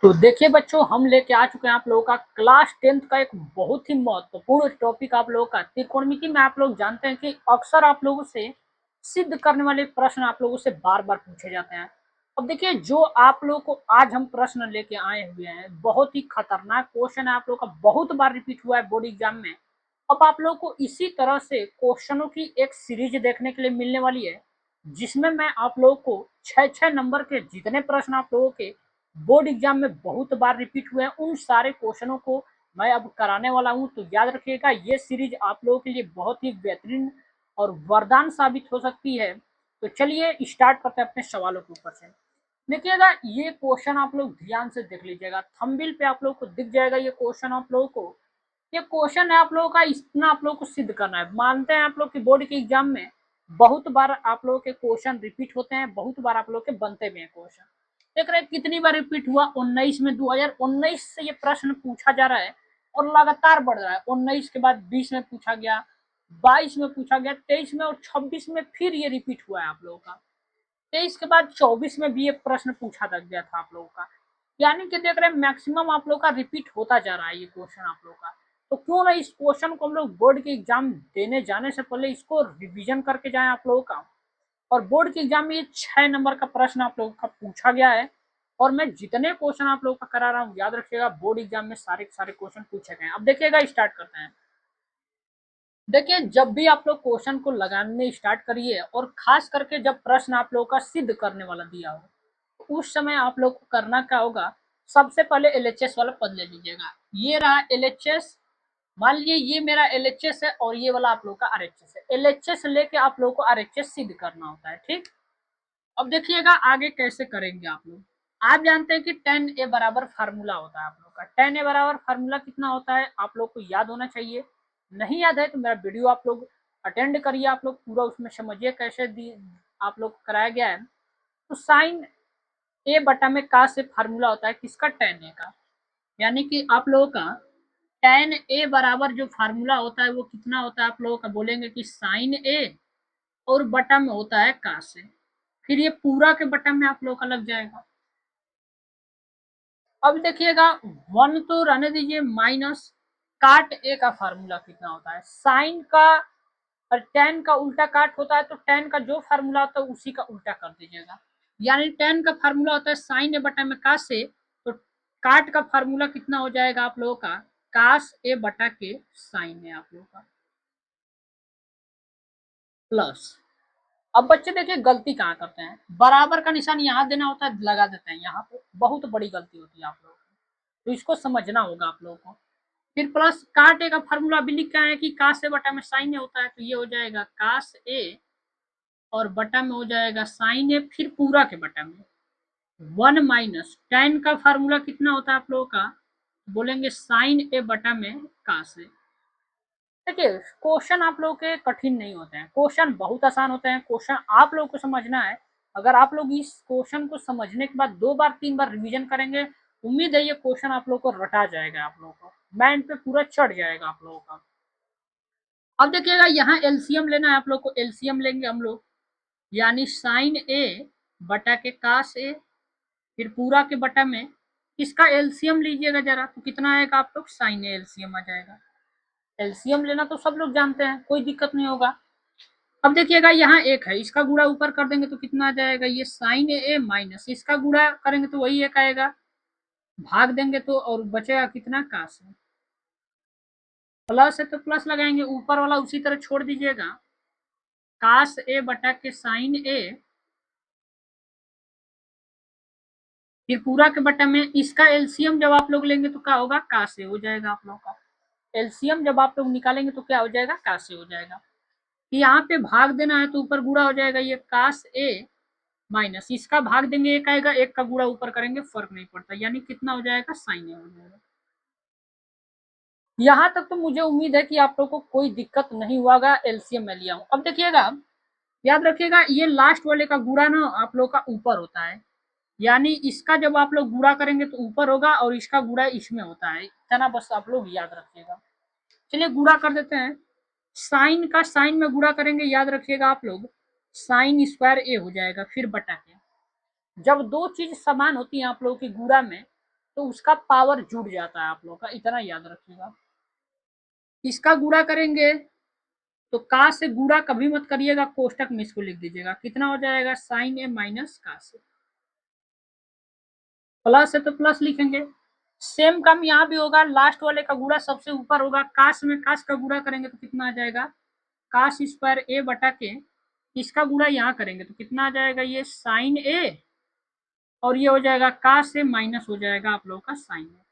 तो देखिए बच्चों, हम लेके आ चुके हैं आप लोगों का क्लास 10th का एक बहुत ही महत्वपूर्ण टॉपिक आप लोगों का त्रिकोणमिति में। आप लोग जानते हैं कि अक्सर आप लोगों से सिद्ध करने वाले प्रश्न आप लोगों से बार बार पूछे जाते हैं। अब देखिए, जो आप लोगों को आज हम प्रश्न लेके आए हुए हैं, बहुत ही खतरनाक क्वेश्चन है आप लोगों का, बहुत बार रिपीट हुआ है बोर्ड एग्जाम में। अब आप लोगों को इसी तरह से क्वेश्चनों की एक सीरीज देखने के लिए मिलने वाली है, जिसमें मैं आप लोगों को 6-6 नंबर के जितने प्रश्न आप लोगों के बोर्ड एग्जाम में बहुत बार रिपीट हुए हैं, उन सारे क्वेश्चनों को मैं अब कराने वाला हूं। तो याद रखिएगा, ये सीरीज आप लोगों के लिए बहुत ही बेहतरीन और वरदान साबित हो सकती है। तो चलिए स्टार्ट करते हैं अपने सवालों के ऊपर से। देखिएगा, ये क्वेश्चन आप लोग ध्यान से देख लीजिएगा, थंबनेल पे आप लोगों को दिख जाएगा ये क्वेश्चन आप लोगों को। ये क्वेश्चन है आप लोगों का, इतना आप लोगों को सिद्ध करना है। मानते हैं आप लोग की बोर्ड के एग्जाम में बहुत बार आप लोगों के क्वेश्चन रिपीट होते हैं, बहुत बार आप लोग के बनते भी हैं क्वेश्चन। देख रहे हैं कितनी बार रिपीट हुआ, 19 में, 2019 से ये प्रश्न पूछा जा रहा है और लगातार बढ़ रहा है। 19 के बाद 20 में पूछा गया, 22 में पूछा गया, 23 में और 26 में फिर ये रिपीट हुआ है आप लोगों का। 23 के बाद 24 में भी ये प्रश्न पूछा गया था आप लोगों का। यानी कि देख रहे हैं मैक्सिमम आप लोग का रिपीट होता जा रहा है ये क्वेश्चन आप लोग का। तो क्यों ना इस क्वेश्चन को हम लोग बोर्ड के एग्जाम देने जाने से पहले इसको रिवीजन करके जाएं आप लोगों का। और बोर्ड के एग्जाम में ये 6 नंबर का प्रश्न आप लोगों का पूछा गया है, और मैं जितने क्वेश्चन आप लोगों का करा रहा हूँ, याद रखिएगा बोर्ड एग्जाम में सारे के सारे क्वेश्चन पूछे गए हैं। अब देखिएगा, स्टार्ट करते हैं। देखिए, जब भी आप लोग क्वेश्चन को लगाने स्टार्ट करिए, और खास करके जब प्रश्न आप लोगों का सिद्ध करने वाला दिया हो, तो उस समय आप लोग को करना क्या होगा, सबसे पहले एलएचएस वाला पद ले लीजिएगा। ये रहा एलएचएस, मान लीजिए ये मेरा एलएचएस है और ये वाला आप लोग का आरएचएस है। एलएचएस लेके आप लोग को आरएचएस सिद्ध करना होता है, ठीक। अब देखिएगा आगे कैसे करेंगे आप लोग। आप जानते हैं कि tan a बराबर फार्मूला होता है आप लोग का। tan a बराबर फार्मूला कितना होता है आप लोग को याद होना चाहिए। नहीं याद है तो मेरा वीडियो आप लोग अटेंड करिए, आप लोग पूरा उसमें समझिए कैसे दी आप लोग कराया गया है। तो साइन a बटा में का से फार्मूला होता है किसका, tan a का। यानी कि आप लोगों का tan a बराबर जो फार्मूला होता है वो कितना होता है आप लोगों का, बोलेंगे कि साइन a और बटा में होता है का से। फिर ये पूरा के बटा में आप लोगों का लग जाएगा। अब देखिएगा, 1 तो रहने दीजिए, माइनस काट ए का फार्मूला कितना होता है, साइन का और tan का उल्टा काट होता है, तो tan का जो फार्मूला होता है उसी का उल्टा कर दीजिएगा। यानी tan का फार्मूला होता है साइन ए बटा में कास से, तो काट का फार्मूला कितना हो जाएगा आप लोगों का, कास ए बटा के साइन ए आप लोगों का, प्लस। अब बच्चे देखिए गलती कहाँ करते हैं, बराबर का निशान यहाँ देना होता है, लगा देते हैं यहाँ पे, बहुत बड़ी गलती होती है आप लोगों को। तो इसको समझना होगा आप लोगों को। फिर प्लस काट ए का फार्मूला अभी लिखा है कि कास ए बटा में साइन ए होता है, तो ये हो जाएगा कास ए और बटा में हो जाएगा साइन ए, फिर पूरा के बटा में 1 माइनस tan का फार्मूला कितना होता है आप लोगों का, बोलेंगे साइन ए बटा में कास ए। देखिए, क्वेश्चन आप लोगों के कठिन नहीं होते हैं, क्वेश्चन बहुत आसान होते हैं। क्वेश्चन आप लोगों को समझना है। अगर आप लोग इस क्वेश्चन को समझने के बाद 2 बार 3 बार रिवीजन करेंगे, उम्मीद है ये क्वेश्चन आप लोग को रटा जाएगा, आप लोगों को माइंड पे पूरा चढ़ जाएगा आप लोगों का। अब देखिएगा, यहाँ एलसीएम लेना है आप लोग को, एलसीएम लेंगे हम लोग, यानी साइन ए बटा के कास ए, फिर पूरा के बटा में इसका एलसीएम लीजिएगा जरा, तो कितना आएगा आप लोग, साइन ए एलसीएम आ जाएगा। एलसीएम लेना तो सब लोग जानते हैं, कोई दिक्कत नहीं होगा। अब देखिएगा यहाँ एक है, इसका गुणा ऊपर कर देंगे तो कितना आ जाएगा, ये साइन ए माइनस इसका गुणा करेंगे तो वही एक आएगा, भाग देंगे तो और बचेगा कितना, कास है। प्लस है तो प्लस लगाएंगे, ऊपर वाला उसी तरह छोड़ दीजिएगा, कास ए बटा के साइन ए, फिर पूरा के बटा में इसका एलसीएम जब आप लोग लेंगे तो क्या होगा, कास ए हो जाएगा आप लोग का। एलसीएम जब आप लोग निकालेंगे तो क्या हो जाएगा, कास ए हो जाएगा। यहाँ पे भाग देना है तो ऊपर गुणा हो जाएगा, ये कास ए माइनस इसका भाग देंगे एक आएगा, एक का गुणा ऊपर करेंगे फर्क नहीं पड़ता, यानी कितना हो जाएगा, साइन ए हो जाएगा। यहाँ तक तो मुझे उम्मीद है कि आप लोग को कोई दिक्कत नहीं हुआ, एलसीएम में लिया हूँ। अब देखिएगा, याद रखिएगा, ये लास्ट वाले का गुणा ना आप लोग का ऊपर होता है, यानी इसका जब आप लोग गुणा करेंगे तो ऊपर होगा और इसका गुणा इसमें होता है, इतना बस आप लोग याद रखिएगा। चलिए गुणा कर देते हैं, साइन का साइन में गुणा करेंगे, याद रखिएगा आप लोग, साइन स्क्वायर ए हो जाएगा, फिर बटा के। जब दो चीज समान होती है आप लोगों की गुणा में, तो उसका पावर जुड़ जाता है आप लोग का, इतना याद रखिएगा। इसका गुणा करेंगे तो का से गुणा कभी मत करिएगा, कोष्टक में इसको लिख दीजिएगा। कितना हो जाएगा, साइन ए माइनस का से। प्लस है तो प्लस लिखेंगे। सेम काम यहाँ भी होगा, लास्ट वाले का गुणा सबसे ऊपर होगा। काश में काश का गुणा करेंगे तो कितना आ जाएगा, काश स्क्वायर ए बटा के, इसका गुणा यहाँ करेंगे तो कितना आ जाएगा, ये साइन ए, और ये हो जाएगा काश से माइनस हो जाएगा आप लोगों का साइन ए।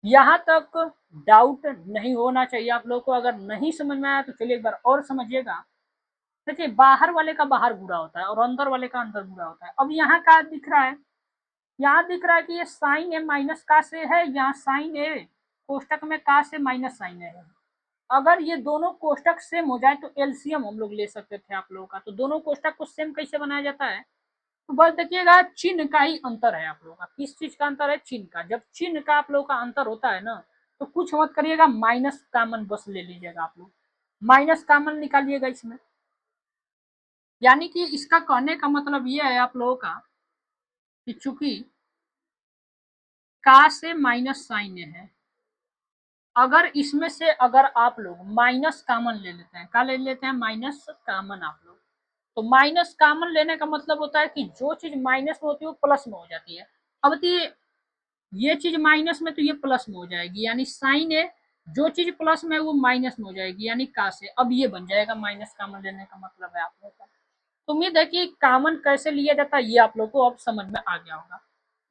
यहाँ तक डाउट नहीं होना चाहिए आप लोग को। अगर नहीं समझ में आया तो चलिए एक बार और समझिएगा। देखिए बाहर वाले का बाहर गुणा होता है और अंदर वाले का अंदर गुणा होता है। अब यहाँ क्या दिख रहा है, यहाँ दिख रहा है कि ये साइन ए माइनस का से है, यहाँ साइन ए कोष्टक में का से माइनस साइन ए है। अगर ये दोनों कोष्टक सेम हो जाए तो एलसीएम हम लोग ले सकते थे आप लोगों का। तो दोनों कोष्टक को सेम कैसे बनाया जाता है, तो बस देखिएगा चिन्ह का ही अंतर है आप लोगों का। किस चीज का अंतर है, चिन्ह का। जब चिन्ह का आप लोगों का अंतर होता है ना, तो कुछ मत करिएगा, माइनस कॉमन बस ले लीजिएगा आप लोग, माइनस कॉमन निकालिएगा इसमें। यानी कि इसका कहने का मतलब ये है आप लोगों का कि चूंकि का से माइनस साइन है, अगर इसमें से अगर आप लोग माइनस कॉमन ले लेते हैं, क्या ले लेते हैं, माइनस कॉमन आप लोग, तो माइनस कॉमन लेने का मतलब होता है कि जो चीज माइनस में होती है वो प्लस में हो जाती है। अब ये चीज माइनस में तो ये प्लस में हो जाएगी, यानी साइन है, जो चीज प्लस में है वो माइनस में हो जाएगी, यानी का से। अब ये बन जाएगा माइनस कॉमन लेने का मतलब है आप लोग का। तो उम्मीद है कि कॉमन कैसे लिया जाता है ये आप लोग को अब समझ में आ गया होगा।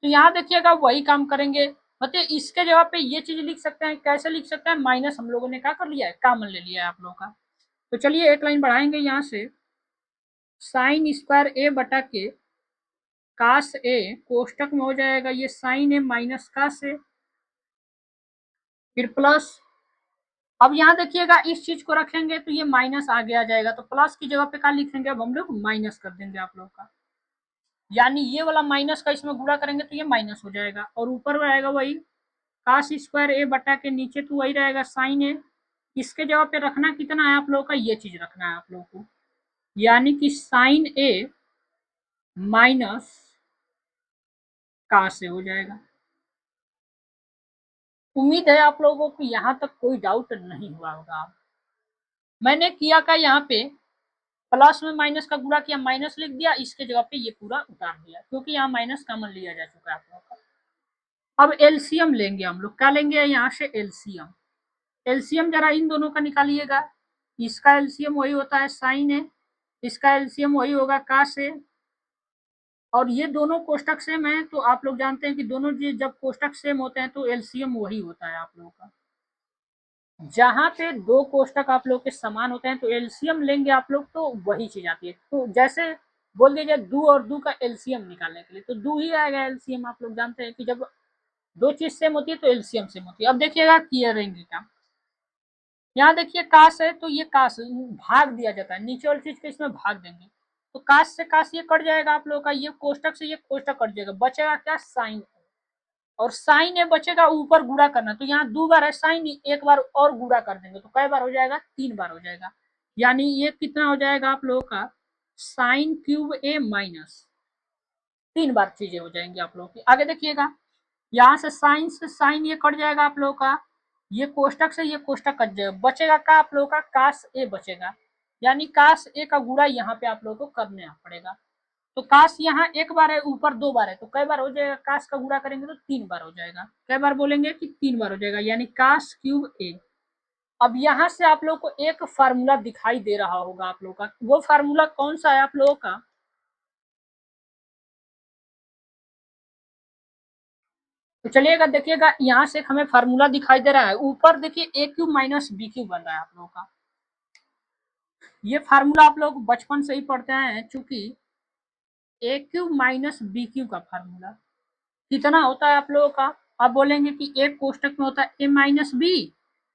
तो यहाँ देखिएगा वही काम करेंगे, मतलब इसके जगह पे ये चीज लिख सकते हैं। कैसे लिख सकते हैं, माइनस हम लोगों ने क्या कर लिया है, कॉमन ले लिया है आप लोगों का। तो चलिए एक लाइन बढ़ाएंगे यहाँ से, साइन स्क्वायर ए बटा के कास ए कोष्टक में हो जाएगा ये साइन ए माइनस कास ए, फिर प्लस। अब यहाँ देखिएगा इस चीज को रखेंगे तो ये माइनस आगे आ जाएगा, तो प्लस की जगह पे क्या लिखेंगे, अब हम लोग माइनस कर देंगे आप लोग का। यानी ये वाला माइनस का इसमें गुणा करेंगे तो ये माइनस हो जाएगा, और ऊपर रहेगा वही कास स्क्वायर ए बटा के, नीचे तो वही रहेगा साइन ए। इसके जगह पे रखना कितना है आप लोग का, ये चीज रखना है आप लोग को, यानी कि साइन ए माइनस का से हो जाएगा। उम्मीद है आप लोगों को यहाँ तक कोई डाउट नहीं हुआ होगा। मैंने किया का यहाँ पे प्लस में माइनस का गुणा किया, माइनस लिख दिया, इसके जगह पे ये पूरा उतार दिया, क्योंकि यहाँ माइनस कॉमन लिया जा चुका है आप लोगों का। अब एलसीएम लेंगे हम लोग, क्या लेंगे यहाँ से, एलसीएम। एलसीएम जरा इन दोनों का निकालिएगा। इसका एलसीएम वही होता है साइन है, इसका एलसीएम वही होगा का से, और ये दोनों कोष्टक सेम है तो आप लोग जानते हैं कि दोनों जब कोष्टक सेम होते हैं तो एलसीएम वही होता है आप लोगों का। जहां पे दो कोष्टक आप लोग के समान होते हैं तो एलसीएम लेंगे आप लोग तो वही चीज आती है। तो जैसे बोल दीजिए दो और दो का एलसीएम निकालने के लिए तो दो ही आएगा एलसीएम। आप लोग जानते हैं कि जब दो चीज सेम होती है तो एलसीएम सेम होती है। अब देखिएगा क्लियरिंग का, यहाँ देखिए काश है तो ये काश भाग दिया जाता है, नीचे वाली चीज को इसमें भाग देंगे तो काश से काश ये कट जाएगा आप लोग का, ये कोष्टक से ये कोष्टक कट जाएगा, बचेगा क्या, साइन। और साइन ए बचेगा, ऊपर गुणा करना, तो यहाँ दो बार है साइन, एक बार और गुणा कर देंगे तो कई बार हो जाएगा, तीन बार हो जाएगा। यानी ये कितना हो जाएगा आप लोगों का, साइन क्यूब ए माइनस, तीन बार चीजें हो जाएंगी आप लोगों की। आगे देखिएगा, यहाँ से साइन ये कट जाएगा आप लोगों का, ये कोष्टक से ये कोष्टक कट जाएगा, बचेगा का आप लोगों का काश ए बचेगा, यानी काश ए का गुणा यहाँ पे आप लोगों को करना पड़ेगा। तो काश यहाँ एक बार है, ऊपर दो बार है, तो कई बार हो जाएगा, काश का गुणा करेंगे तो तीन बार हो जाएगा। कई बार बोलेंगे कि तीन बार हो जाएगा, यानी काश क्यूब ए। अब यहाँ से आप लोग को एक फार्मूला दिखाई दे रहा होगा आप लोग का, वो फार्मूला कौन सा है आप लोगों का, तो चलिएगा देखिएगा, यहाँ से हमें फार्मूला दिखाई दे रहा है, ऊपर देखिए ए क्यूब माइनस बी क्यूब बन रहा है आप लोगों का। ये फार्मूला आप लोग बचपन से ही पढ़ते हैं, चूंकि ए क्यूब माइनस बी क्यूब का फार्मूला कितना होता है आप लोगों का। आप बोलेंगे कि एक कोष्टक में होता है ए माइनस बी,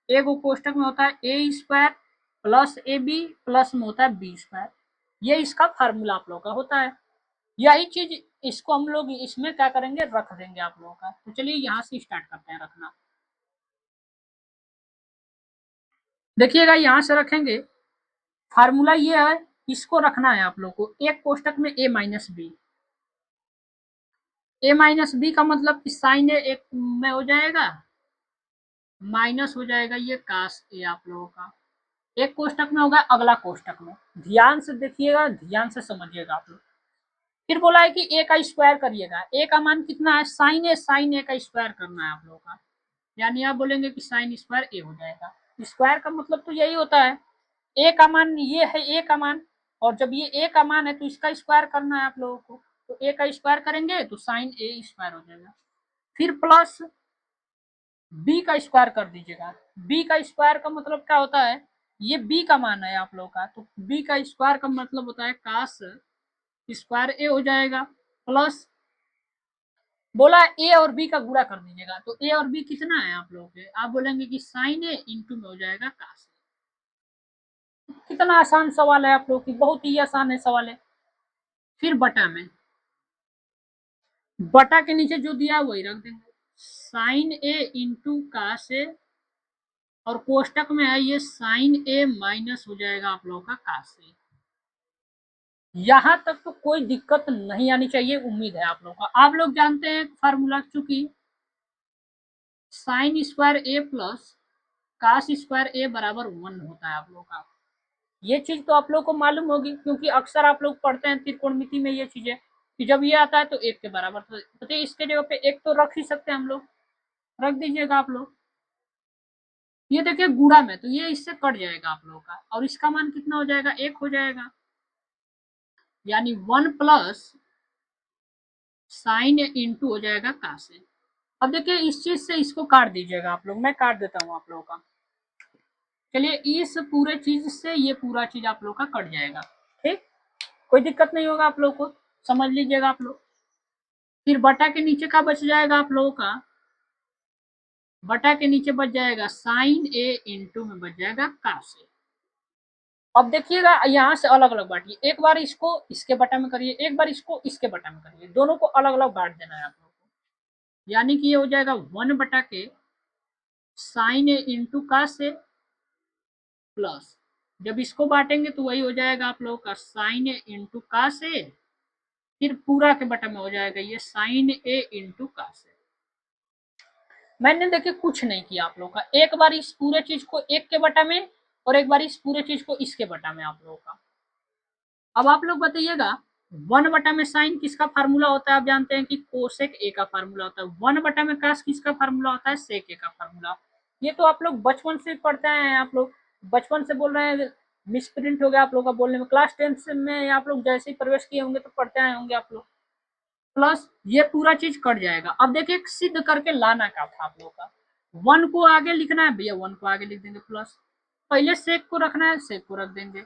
एक कोष्टक में होता है a square plus a b, plus में होता है बी स्क्वायर। ये इसका फार्मूला आप लोगों का होता है। यही चीज इसको हम लोग इसमें क्या करेंगे, रख देंगे आप लोगों का। तो चलिए यहाँ से स्टार्ट करते हैं रखना। देखिएगा यहाँ से रखेंगे, फार्मूला ये है, इसको रखना है आप लोग को, एक कोष्टक में ए माइनस बी, ए माइनस बी का मतलब कि साइन ए एक में हो जाएगा, माइनस हो जाएगा ये कास ए आप लोगों का, एक कोष्टक में होगा, अगला कोष्टक में। ध्यान से देखिएगा, ध्यान से समझिएगा आप लोग। फिर बोला है कि ए का स्क्वायर करिएगा, ए का मान कितना है, साइन ए का स्क्वायर करना है आप लोगों का, यानी आप बोलेंगे कि साइन स्क्वायर ए हो जाएगा। स्क्वायर का मतलब तो यही होता है, ए का मान ये है, ए का मान, और जब ये ए का मान है तो इसका स्क्वायर करना है आप लोगों को, तो ए का स्क्वायर करेंगे तो साइन ए स्क्वायर हो जाएगा। फिर प्लस बी का स्क्वायर कर दीजिएगा, बी का स्क्वायर का मतलब क्या होता है, ये बी का मान है आप लोगों का, तो बी का स्क्वायर का मतलब होता है कास स्क्वायर ए हो जाएगा, प्लस बोला ए और बी का गुणा कर दीजिएगा, तो ए और बी कितना है आप लोगों के, आप बोलेंगे कि साइन ए इंटू में हो जाएगा कास। कितना आसान सवाल है आप लोग की, बहुत ही आसान है सवाल है। फिर बटा में, बटा के नीचे जो दिया वही रख देंगे, साइन ए इंटू कास ए, और कोष्टक में है ये साइन ए माइनस हो जाएगा आप लोगों का कास ए। यहां तक तो कोई दिक्कत नहीं आनी चाहिए, उम्मीद है आप लोगों का। आप लोग जानते हैं फार्मूला, चूंकि साइन स्क्वायर ए प्लस कास स्क्वायर ए बराबर 1 होता है आप लोगों का, ये चीज तो आप लोग को मालूम होगी, क्योंकि अक्सर आप लोग पढ़ते हैं त्रिकोणमिति में ये चीजें, कि जब ये आता है तो एक के बराबर, तो इसके जगह पे एक तो रख ही सकते हैं हम लोग, रख दीजिएगा आप लोग। ये देखिए गुणा में, तो ये इससे कट जाएगा आप लोगों का, और इसका मान कितना हो जाएगा, एक हो जाएगा, यानी 1 प्लस साइन इंटू हो जाएगा कास ए। अब देखिए इस चीज से इसको काट दीजिएगा आप लोग, मैं काट देता हूँ आप लोगों का। चलिए इस पूरे चीज से ये पूरा चीज आप लोग का कट जाएगा, ठीक, कोई दिक्कत नहीं होगा आप लोग को, समझ लीजिएगा आप लोग। फिर बटा के नीचे का बच जाएगा आप लोगों का, बटा के नीचे बच जाएगा साइन ए इंटू में बच जाएगा कास ए। अब देखिएगा यहाँ से अलग अलग बांटिए, एक बार इसको इसके बटा में करिए, एक बार इसको इसके बटा में करिए, दोनों को अलग अलग बांट देना है आप लोगों को, यानी कि ये हो जाएगा 1 बटा के साइन ए इंटू कास ए, प्लस जब इसको बांटेंगे तो वही हो जाएगा आप लोगों का साइन ए इंटू कास ए, फिर पूरा के बटा में हो जाएगा ये साइन ए इंटू कास ए। मैंने देखिए कुछ नहीं किया आप लोगों का, एक बार इस पूरे चीज को एक के बटा में, और एक बार इस पूरे चीज को इसके बटा में आप लोगों का। अब आप लोग बताइएगा 1 बटा में साइन किसका फार्मूला होता है, आप जानते हैं कि कोसेक ए का फार्मूला होता है, 1 बटा में कास किसका फार्मूला होता है, सेक ए का फार्मूला। ये तो आप लोग बचपन से पढ़ते हैं, आप लोग बचपन से बोल रहे हैं, मिस प्रिंट हो गया आप लोग का बोलने में, क्लास 10 में आप लोग जैसे ही प्रवेश किए होंगे तो पढ़ते आए होंगे आप लोग। प्लस ये पूरा चीज कट जाएगा। अब देखिए सिद्ध करके लाना का था आप लोग का, 1 को आगे लिखना है भैया, 1 को आगे लिख देंगे, प्लस पहले सेक को रखना है, सेक को रख देंगे,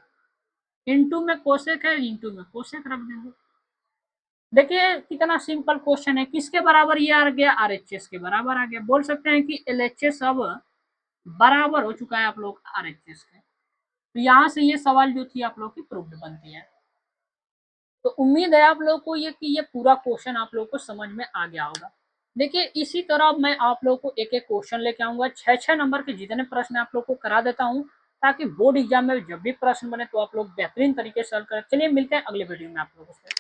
इंटू में कोसेक है, इंटू में कोसेक रख देंगे। देखिए कितना सिंपल क्वेश्चन है, किसके बराबर ये आ गया, आरएचएस के बराबर आ गया, बोल सकते हैं कि एलएचएस अब बराबर हो चुका है आप लोग आरएचएस के। तो यहाँ से ये सवाल जो थी आप लोग की प्रूव्ड बनती है। तो उम्मीद है आप लोग को ये कि ये पूरा क्वेश्चन आप लोग को समझ में आ गया होगा। देखिए इसी तरह मैं आप लोग को एक एक क्वेश्चन लेके आऊंगा, 6 नंबर के जितने प्रश्न आप लोग को करा देता हूँ, ताकि बोर्ड एग्जाम में जब भी प्रश्न बने तो आप लोग बेहतरीन तरीके से सॉल्व करें। चलिए मिलते हैं अगले वीडियो में आप लोगों से।